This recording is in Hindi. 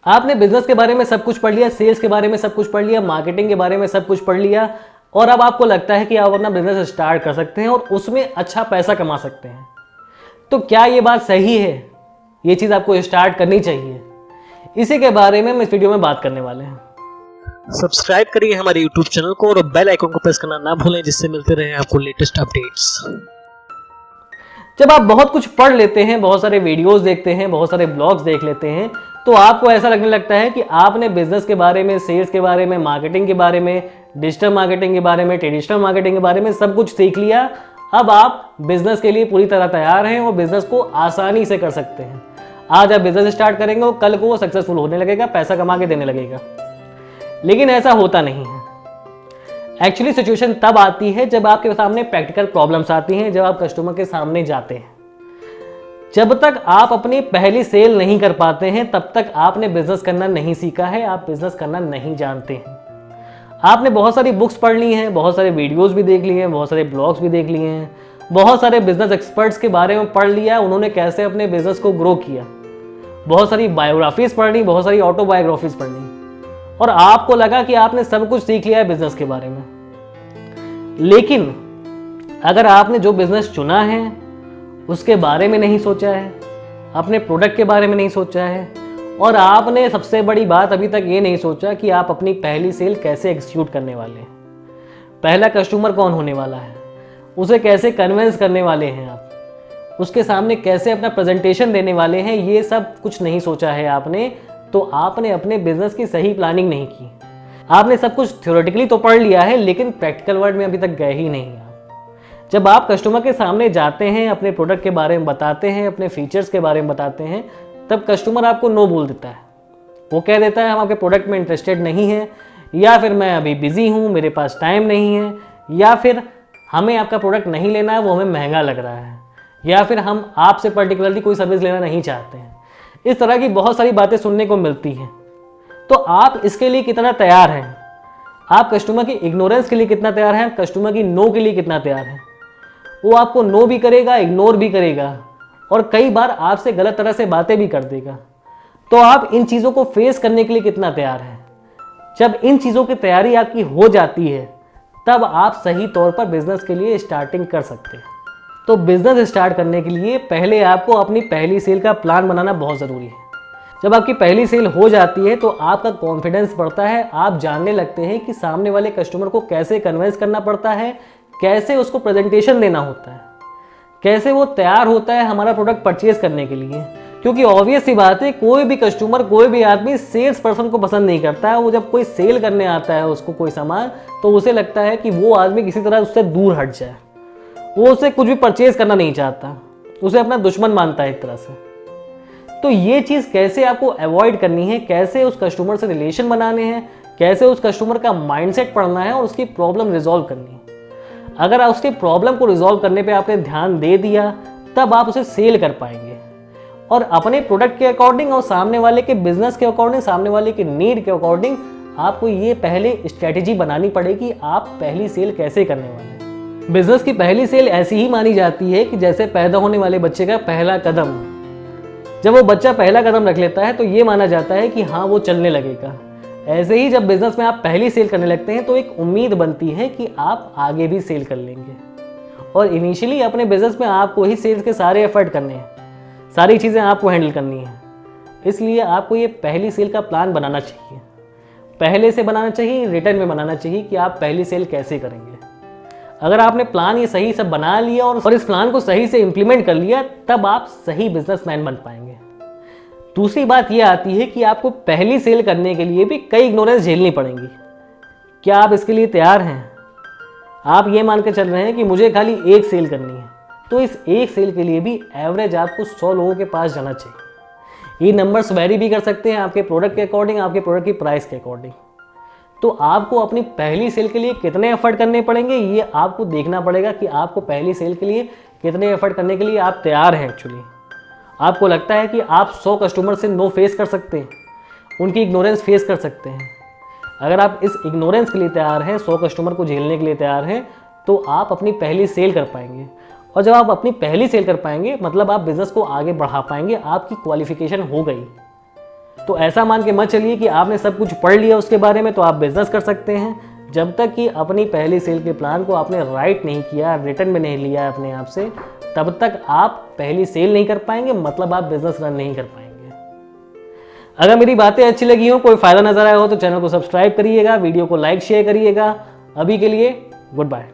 आपने बिजनेस के बारे में सब कुछ पढ़ लिया, सेल्स के बारे में सब कुछ पढ़ लिया, मार्केटिंग के बारे में सब कुछ पढ़ लिया और अब आपको लगता है कि आप अपना बिजनेस स्टार्ट कर सकते हैं और उसमें अच्छा पैसा कमा सकते हैं। तो क्या ये बात सही है? ये चीज़ आपको स्टार्ट करनी चाहिए। इसी के बारे में हम इस वीडियो में बात करने वाले हैं। सब्सक्राइब करिए हमारे यूट्यूब चैनल को और बेल आइकन को प्रेस करना ना भूलें, जिससे मिलते रहे आपको लेटेस्ट अपडेट्स। जब आप बहुत कुछ पढ़ लेते हैं, बहुत सारे वीडियोस देखते हैं, बहुत सारे ब्लॉग्स देख लेते हैं, तो आपको ऐसा लगने लगता है कि आपने बिजनेस के बारे में, सेल्स के बारे में, मार्केटिंग के बारे में, डिजिटल मार्केटिंग के बारे में, ट्रेडिशनल मार्केटिंग के बारे में सब कुछ सीख लिया। अब आप बिजनेस के लिए पूरी तरह तैयार हैं और बिजनेस को आसानी से कर सकते हैं। आज आप बिजनेस स्टार्ट करेंगे और कल को वो सक्सेसफुल होने लगेगा, पैसा कमा के देने लगेगा। लेकिन ऐसा होता नहीं है। एक्चुअली सिचुएशन तब आती है जब आपके सामने प्रैक्टिकल प्रॉब्लम्स आती हैं, जब आप कस्टमर के सामने जाते हैं। जब तक आप अपनी पहली सेल नहीं कर पाते हैं तब तक आपने बिजनेस करना नहीं सीखा है, आप बिजनेस करना नहीं जानते हैं। आपने बहुत सारी बुक्स पढ़ ली हैं, बहुत सारे वीडियोस भी देख लिए हैं, बहुत सारे ब्लॉग्स भी देख लिए हैं, बहुत सारे बिजनेस एक्सपर्ट्स के बारे में पढ़ लिया, उन्होंने कैसे अपने बिजनेस को ग्रो किया। बहुत सारी बायोग्राफीज पढ़ ली, बहुत सारी ऑटोबायोग्राफीज पढ़ ली और आपको लगा कि आपने सब कुछ सीख लिया है बिजनेस के बारे में। लेकिन अगर आपने जो बिजनेस चुना है उसके बारे में नहीं सोचा है, अपने प्रोडक्ट के बारे में नहीं सोचा है और आपने सबसे बड़ी बात अभी तक ये नहीं सोचा कि आप अपनी पहली सेल कैसे एग्जीक्यूट करने वाले हैं, पहला कस्टमर कौन होने वाला है, उसे कैसे कन्विंस करने वाले हैं आप, उसके सामने कैसे अपना प्रेजेंटेशन देने वाले हैं, ये सब कुछ नहीं सोचा है आपने, तो आपने अपने बिजनेस की सही प्लानिंग नहीं की। आपने सब कुछ थ्योरेटिकली तो पढ़ लिया है लेकिन प्रैक्टिकल वर्ल्ड में अभी तक गए ही नहीं आप। जब आप कस्टमर के सामने जाते हैं, अपने प्रोडक्ट के बारे में बताते हैं, अपने फीचर्स के बारे में बताते हैं, तब कस्टमर आपको नो बोल देता है। वो कह देता है हम आपके प्रोडक्ट में इंटरेस्टेड नहीं हैं, या फिर मैं अभी बिजी हूँ, मेरे पास टाइम नहीं है, या फिर हमें आपका प्रोडक्ट नहीं लेना है, वो हमें महंगा लग रहा है, या फिर हम आपसे पर्टिकुलरली कोई सर्विस लेना नहीं चाहते हैं। इस तरह की बहुत सारी बातें सुनने को मिलती हैं। तो आप इसके लिए कितना तैयार हैं? आप कस्टमर की इग्नोरेंस के लिए कितना तैयार हैं? कस्टमर की नो के लिए कितना तैयार हैं? वो आपको नो भी करेगा, इग्नोर भी करेगा और कई बार आपसे गलत तरह से बातें भी कर देगा। तो आप इन चीज़ों को फेस करने के लिए कितना तैयार हैं? जब इन चीज़ों की तैयारी आपकी हो जाती है तब आप सही तौर पर बिजनेस के लिए स्टार्टिंग कर सकते हैं। तो बिजनेस स्टार्ट करने के लिए पहले आपको अपनी पहली सेल का प्लान बनाना बहुत ज़रूरी है। जब आपकी पहली सेल हो जाती है तो आपका कॉन्फिडेंस बढ़ता है, आप जानने लगते हैं कि सामने वाले कस्टमर को कैसे कन्विंस करना पड़ता है, कैसे उसको प्रेजेंटेशन देना होता है, कैसे वो तैयार होता है हमारा प्रोडक्ट परचेज करने के लिए। क्योंकि ऑब्वियस सी बात है, कोई भी कस्टमर, कोई भी आदमी सेल्स पर्सन को पसंद नहीं करता है। वो जब कोई सेल करने आता है उसको कोई सामान, तो उसे लगता है कि वो आदमी किसी तरह उससे दूर हट जाए, वो उससे कुछ भी परचेज करना नहीं चाहता, उसे अपना दुश्मन मानता है एक तरह से। तो ये चीज़ कैसे आपको अवॉइड करनी है, कैसे उस कस्टमर से रिलेशन बनाने हैं, कैसे उस कस्टमर का माइंडसेट पढ़ना है और उसकी प्रॉब्लम रिजॉल्व करनी है। अगर आप उसकी प्रॉब्लम को रिजॉल्व करने पे आपने ध्यान दे दिया तब आप उसे सेल कर पाएंगे और अपने प्रोडक्ट के अकॉर्डिंग और सामने वाले के बिजनेस के अकॉर्डिंग, सामने वाले के नीड के अकॉर्डिंग आपको ये पहले स्ट्रेटेजी बनानी पड़ेगी आप पहली सेल कैसे करने वाले हैं। बिजनेस की पहली सेल ऐसी ही मानी जाती है कि जैसे पैदा होने वाले बच्चे का पहला कदम। जब वो बच्चा पहला कदम रख लेता है तो ये माना जाता है कि हाँ वो चलने लगेगा। ऐसे ही जब बिजनेस में आप पहली सेल करने लगते हैं तो एक उम्मीद बनती है कि आप आगे भी सेल कर लेंगे। और इनिशियली अपने बिजनेस में आपको ही सेल्स के सारे एफर्ट करने हैं, सारी चीज़ें आपको हैंडल करनी है। इसलिए आपको ये पहली सेल का प्लान बनाना चाहिए, पहले से बनाना चाहिए, रिटर्न में बनाना चाहिए कि आप पहली सेल कैसे करेंगे। अगर आपने प्लान ये सही सब बना लिया और इस प्लान को सही से इंप्लीमेंट कर लिया तब आप सही बिजनेसमैन बन पाएंगे। दूसरी बात ये आती है कि आपको पहली सेल करने के लिए भी कई इग्नोरेंस झेलनी पड़ेंगी। क्या आप इसके लिए तैयार हैं? आप ये मान के चल रहे हैं कि मुझे खाली एक सेल करनी है, तो इस एक सेल के लिए भी एवरेज आपको 100 लोगों के पास जाना चाहिए। ये नंबर्स वेरी भी कर सकते हैं आपके प्रोडक्ट के अकॉर्डिंग, आपके प्रोडक्ट की प्राइस के अकॉर्डिंग। तो आपको अपनी पहली सेल के लिए कितने एफर्ट करने पड़ेंगे ये आपको देखना पड़ेगा कि आपको पहली सेल के लिए कितने एफर्ट करने के लिए आप तैयार हैं। एक्चुअली आपको लगता है कि आप 100 कस्टमर से नो फेस कर सकते हैं, उनकी इग्नोरेंस फेस कर सकते हैं। अगर आप इस इग्नोरेंस के लिए तैयार हैं, 100 कस्टमर को झेलने के लिए तैयार हैं, तो आप अपनी पहली सेल कर पाएंगे। और जब आप अपनी पहली सेल कर पाएंगे मतलब आप बिजनेस को आगे बढ़ा पाएंगे, आपकी क्वालिफिकेशन हो गई। तो ऐसा मान के मत चलिए कि आपने सब कुछ पढ़ लिया उसके बारे में तो आप बिजनेस कर सकते हैं। जब तक कि अपनी पहली सेल के प्लान को आपने राइट नहीं किया, रिटर्न में नहीं लिया अपने आप से, तब तक आप पहली सेल नहीं कर पाएंगे, मतलब आप बिजनेस रन नहीं कर पाएंगे। अगर मेरी बातें अच्छी लगी हो, कोई फायदा नजर आया हो तो चैनल को सब्सक्राइब करिएगा, वीडियो को लाइक शेयर करिएगा। अभी के लिए गुड बाय।